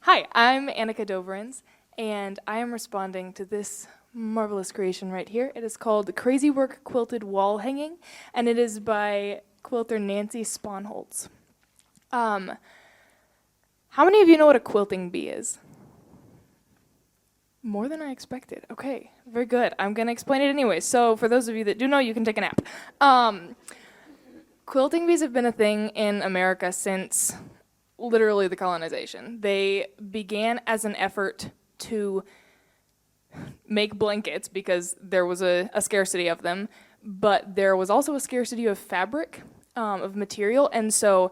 Hi, I'm Annika Doberenz, and I am responding to this marvelous creation right here. It is called Crazy Work Quilted Wall Hanging, and it is by quilter Nancy Sponholz. How many of you know what a quilting bee is? More than I expected. Okay, very good. I'm going to explain it anyway. So for those of you that do know, you can take a nap. Quilting bees have been a thing in America since literally the colonization. They began as an effort to make blankets because there was a scarcity of them, but there was also a scarcity of fabric, of material, and so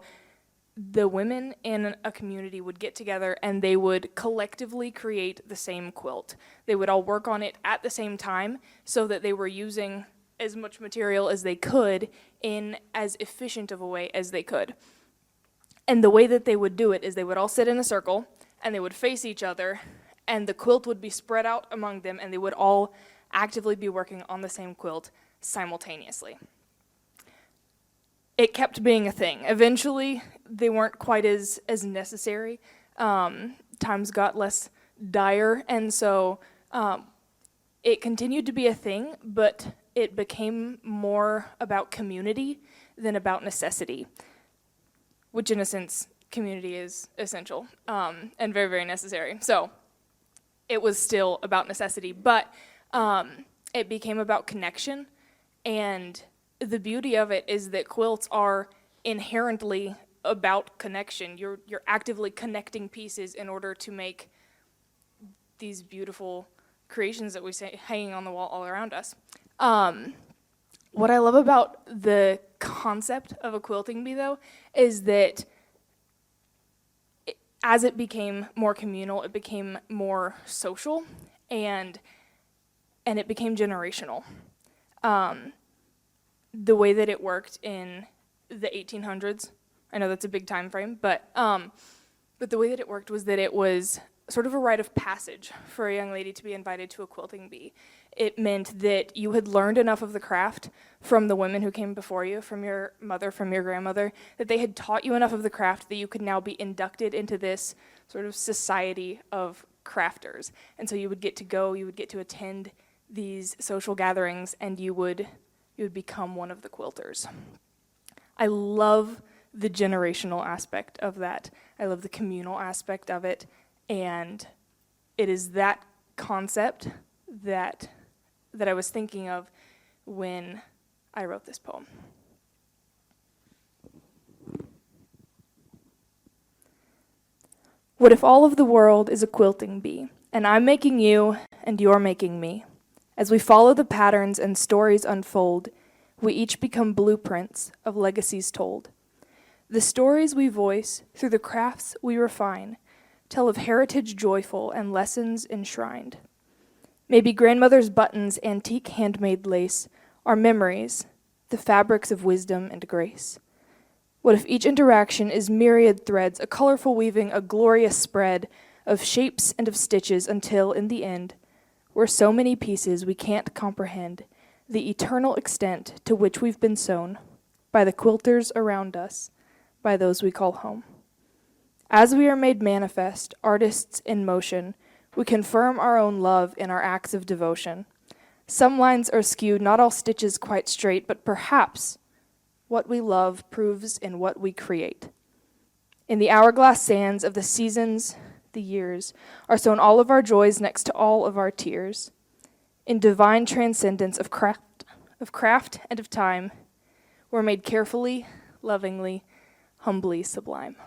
the women in a community would get together and they would collectively create the same quilt. They would all work on it at the same time so that they were using as much material as they could in as efficient of a way as they could. And the way that they would do it is they would all sit in a circle and they would face each other and the quilt would be spread out among them and they would all actively be working on the same quilt simultaneously. It kept being a thing. Eventually, they weren't quite as necessary. Times got less dire, and so it continued to be a thing, but it became more about community than about necessity, which in a sense, community is essential and very, very necessary. So it was still about necessity, but it became about connection, and the beauty of it is that quilts are inherently about connection. You're actively connecting pieces in order to make these beautiful creations that we see hanging on the wall all around us. What I love about the concept of a quilting bee, though, is that as it became more communal, it became more social, and it became generational. The way that it worked in the 1800s, I know that's a big time frame, but the way that it worked was that it was sort of a rite of passage for a young lady to be invited to a quilting bee. It meant that you had learned enough of the craft from the women who came before you, from your mother, from your grandmother, that they had taught you enough of the craft that you could now be inducted into this sort of society of crafters. And so you would get to go, you would get to attend these social gatherings, and you would become one of the quilters. I love the generational aspect of that. I love the communal aspect of it, and it is that concept that I was thinking of when I wrote this poem. What if all of the world is a quilting bee, and I'm making you and you're making me? As we follow the patterns and stories unfold, we each become blueprints of legacies told. The stories we voice through the crafts we refine tell of heritage joyful and lessons enshrined. Maybe grandmother's buttons, antique handmade lace, are memories, the fabrics of wisdom and grace. What if each interaction is myriad threads, a colorful weaving, a glorious spread of shapes and of stitches until, in the end, we're so many pieces we can't comprehend the eternal extent to which we've been sewn by the quilters around us, by those we call home. As we are made manifest, artists in motion, we confirm our own love in our acts of devotion. Some lines are skewed, not all stitches quite straight, but perhaps what we love proves in what we create. In the hourglass sands of the seasons, the years, are sown all of our joys next to all of our tears. In divine transcendence of craft and of time, we're made carefully, lovingly, humbly sublime.